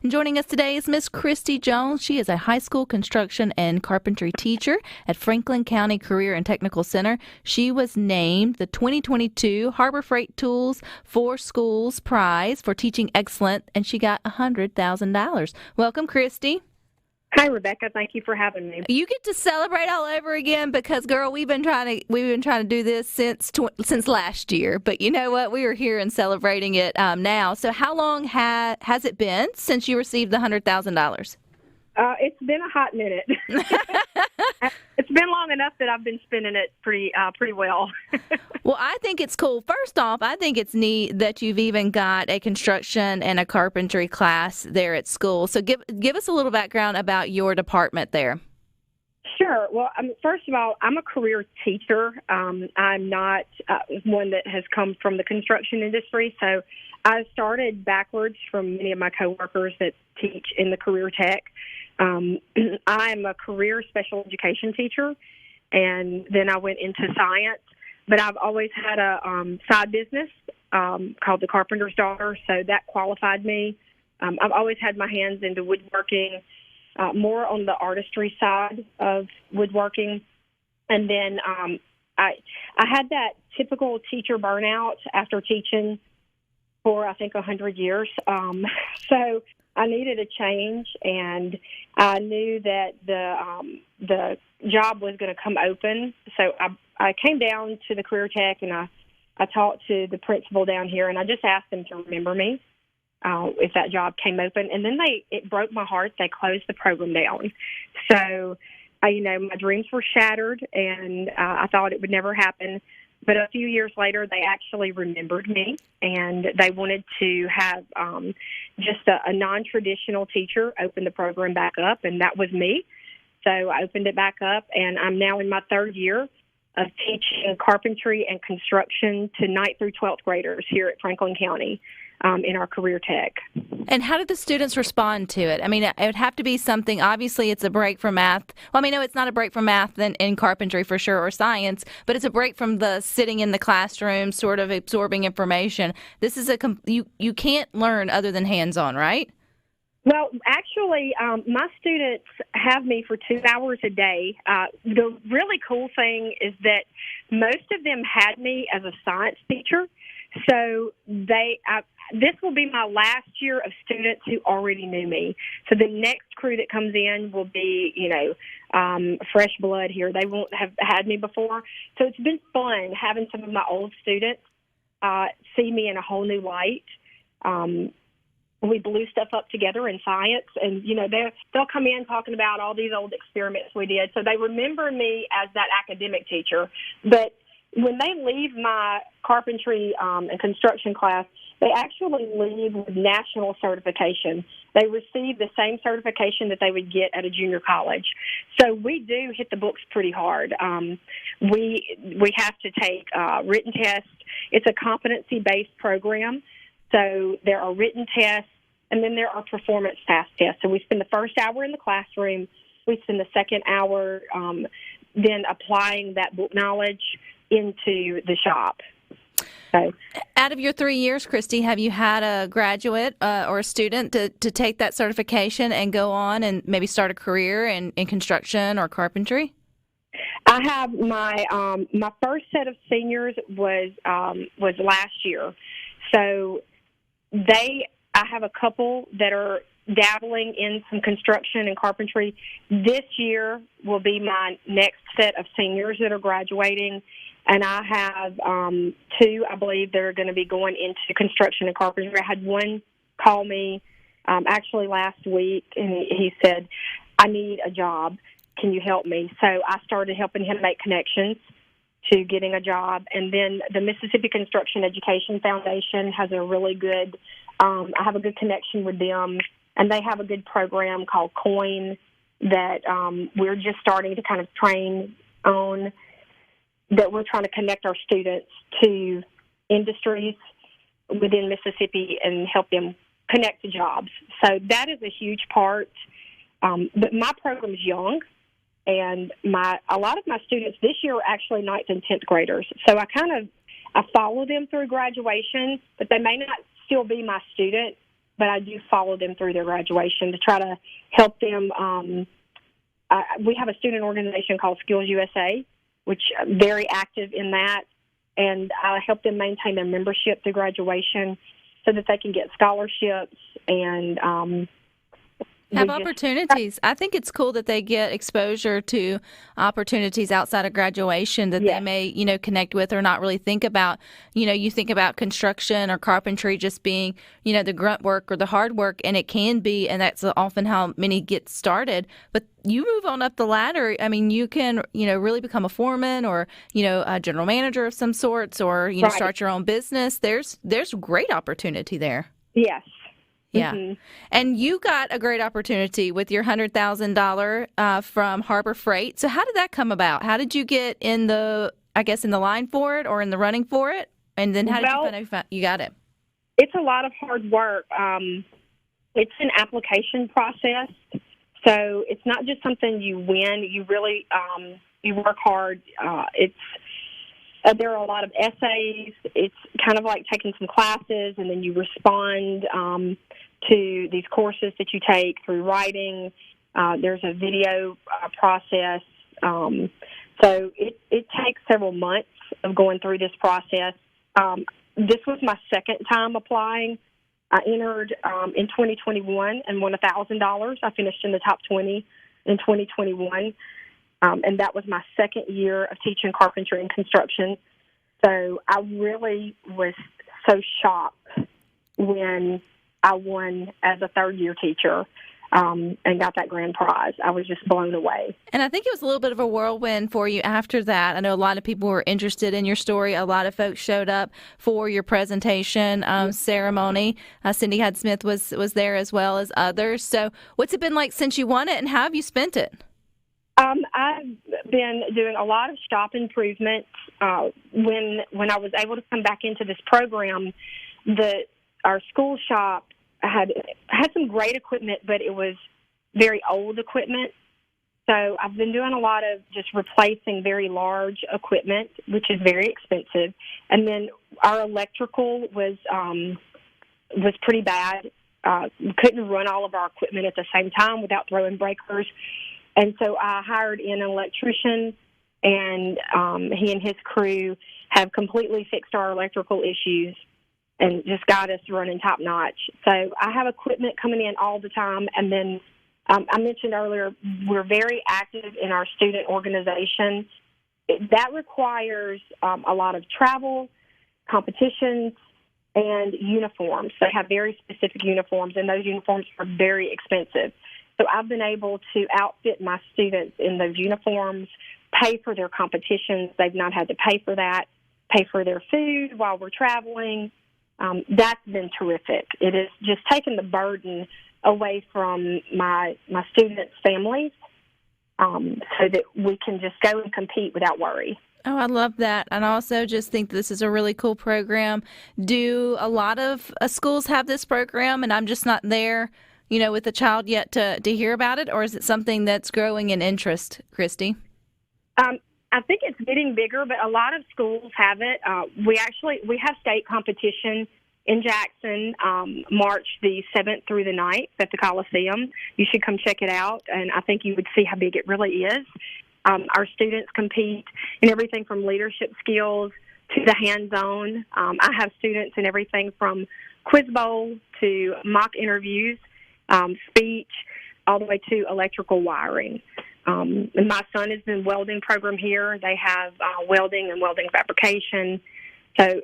And joining us today is Miss Kristie Jones. She is a high school construction and carpentry teacher at Franklin County Career and Technical Center. She was named the 2022 Harbor Freight Tools for Schools Prize for Teaching Excellent, and she got $100,000. Welcome, Kristie. Hi, Rebecca. Thank you for having me. You get to celebrate all over again because, girl, we've been trying to do this since last year. But you know what? We are here and celebrating it now. So, how long has it been since you received the $100,000? It's been a hot minute. It's been long enough that I've been spending it pretty well. Well, I think it's cool. First off, I think it's neat that you've even got a construction and a carpentry class there at school. So give us a little background about your department there. Sure. Well, first of all, I'm a career teacher. I'm not one that has come from the construction industry. So I started backwards from many of my coworkers that teach in the career tech. I'm a career special education teacher, and then I went into science. But I've always had a side business called the Carpenter's Daughter, so that qualified me. I've always had my hands into woodworking, more on the artistry side of woodworking. And then I had that typical teacher burnout after teaching for, I think, 100 years. So I needed a change, and I knew that the job was going to come open. So I came down to the career tech, and I talked to the principal down here, and I just asked them to remember me if that job came open. And then it broke my heart. They closed the program down. So, my dreams were shattered, and I thought it would never happen. But a few years later, they actually remembered me, and they wanted to have just a non-traditional teacher open the program back up, and that was me. So I opened it back up, and I'm now in my third year of teaching carpentry and construction to 9th through 12th graders here at Franklin County in our career tech. And how did the students respond to it? I mean, it would have to be something, obviously it's a break from math. Well, no, it's not a break from math in carpentry for sure, or science, but it's a break from the sitting in the classroom, sort of absorbing information. This is you can't learn other than hands-on, right? Well, actually, my students have me for 2 hours a day. The really cool thing is that most of them had me as a science teacher. So this will be my last year of students who already knew me. So the next crew that comes in will be, fresh blood here. They won't have had me before. So it's been fun having some of my old students see me in a whole new light. We blew stuff up together in science, and, they'll come in talking about all these old experiments we did. So they remember me as that academic teacher. But when they leave my carpentry and construction class, they actually leave with national certification. They receive the same certification that they would get at a junior college. So we do hit the books pretty hard. We have to take written tests. It's a competency-based program. So there are written tests, and then there are performance task tests. So we spend the first hour in the classroom. We spend the second hour then applying that book knowledge into the shop. So, out of your 3 years, Kristie, have you had a graduate or a student to take that certification and go on and maybe start a career in construction or carpentry? I have my first set of seniors was last year. So I have a couple that are dabbling in some construction and carpentry. This year will be my next set of seniors that are graduating, and I have two, I believe, that are going to be going into construction and carpentry. I had one call me actually last week, and he said, I need a job. Can you help me? So I started helping him make connections to getting a job. And then the Mississippi Construction Education Foundation has a really good, I have a good connection with them, and they have a good program called COIN that we're just starting to kind of train on, that we're trying to connect our students to industries within Mississippi and help them connect to jobs. So that is a huge part. But my program is young, and a lot of my students this year are actually 9th and 10th graders. So I follow them through graduation, but they may not still be my student, but I do follow them through their graduation to try to help them. We have a student organization called Skills USA, which I'm very active in that, and I help them maintain their membership through graduation so that they can get scholarships and have opportunities. I think it's cool that they get exposure to opportunities outside of graduation that they may, connect with or not really think about. You think about construction or carpentry just being, the grunt work or the hard work, and it can be, and that's often how many get started. But you move on up the ladder. I mean, you can, really become a foreman or, a general manager of some sorts, or, start your own business. There's great opportunity there. Yes. Yeah. Mm-hmm. And you got a great opportunity with your $100,000 from Harbor Freight. So how did that come about? How did you get in the line for it or in the running for it? And then how did you find out you got it? It's a lot of hard work. It's an application process. So it's not just something you win. You really you work hard. There are a lot of essays. It's kind of like taking some classes, and then you respond to these courses that you take through writing. There's a video process. So it takes several months of going through this process. This was my second time applying. I entered in 2021 and won $1,000. I finished in the top 20 in 2021. And that was my second year of teaching carpentry and construction. So I really was so shocked when I won as a third-year teacher and got that grand prize. I was just blown away. And I think it was a little bit of a whirlwind for you after that. I know a lot of people were interested in your story. A lot of folks showed up for your presentation ceremony. Cindy Hyde-Smith was there as well as others. So what's it been like since you won it, and how have you spent it? I've been doing a lot of shop improvements. When I was able to come back into this program, our school shop had some great equipment, but it was very old equipment. So I've been doing a lot of just replacing very large equipment, which is very expensive. And then our electrical was pretty bad. We couldn't run all of our equipment at the same time without throwing breakers. And so I hired in an electrician, and he and his crew have completely fixed our electrical issues and just got us running top notch. So I have equipment coming in all the time. And then I mentioned earlier, we're very active in our student organization. That requires a lot of travel, competitions, and uniforms. They have very specific uniforms, and those uniforms are very expensive. So I've been able to outfit my students in those uniforms, pay for their competitions. They've not had to pay for that, pay for their food while we're traveling. That's been terrific. It has just taken the burden away from my students' families so that we can just go and compete without worry. Oh, I love that. And I also just think this is a really cool program. Do a lot of schools have this program, and I'm just not there, with the child yet to hear about it? Or is it something that's growing in interest, Kristie? I think it's getting bigger, but a lot of schools have it. We have state competition in Jackson, March the 7th through the 9th at the Coliseum. You should come check it out, and I think you would see how big it really is. Our students compete in everything from leadership skills to the hands-on. I have students in everything from quiz bowl to mock interviews, speech, all the way to electrical wiring. And my son is in welding program here. They have welding and welding fabrication. So,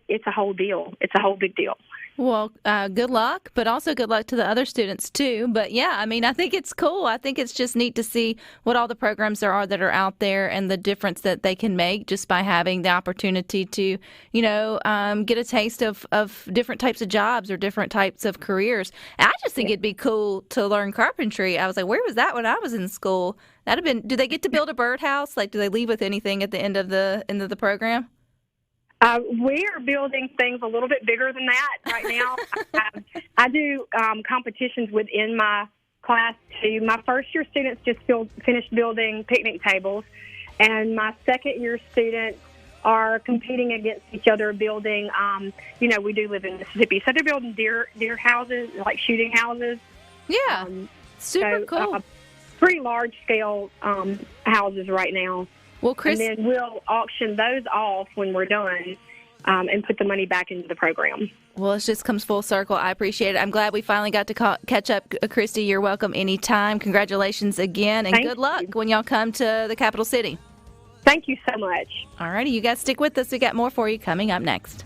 it's a whole deal. It's a whole big deal. Well, good luck, but also good luck to the other students, too. But, yeah, I think it's cool. I think it's just neat to see what all the programs there are that are out there and the difference that they can make just by having the opportunity to, get a taste of different types of jobs or different types of careers. And I just think it'd be cool to learn carpentry. I was like, where was that when I was in school? That'd have been. Do they get to build a birdhouse? Like, do they leave with anything at the end of the program? We are building things a little bit bigger than that right now. I do competitions within my class, too. My first-year students just finished building picnic tables, and my second-year students are competing against each other, building. We do live in Mississippi, so they're building deer houses, like shooting houses. Yeah, super cool. Pretty large scale houses right now. Well, Chris, and then we'll auction those off when we're done, and put the money back into the program. Well, it just comes full circle. I appreciate it. I'm glad we finally got to catch up, Kristie. You're welcome anytime. Congratulations again, and good luck when y'all come to the capital city. Thank you so much. All righty, you guys stick with us. We got more for you coming up next.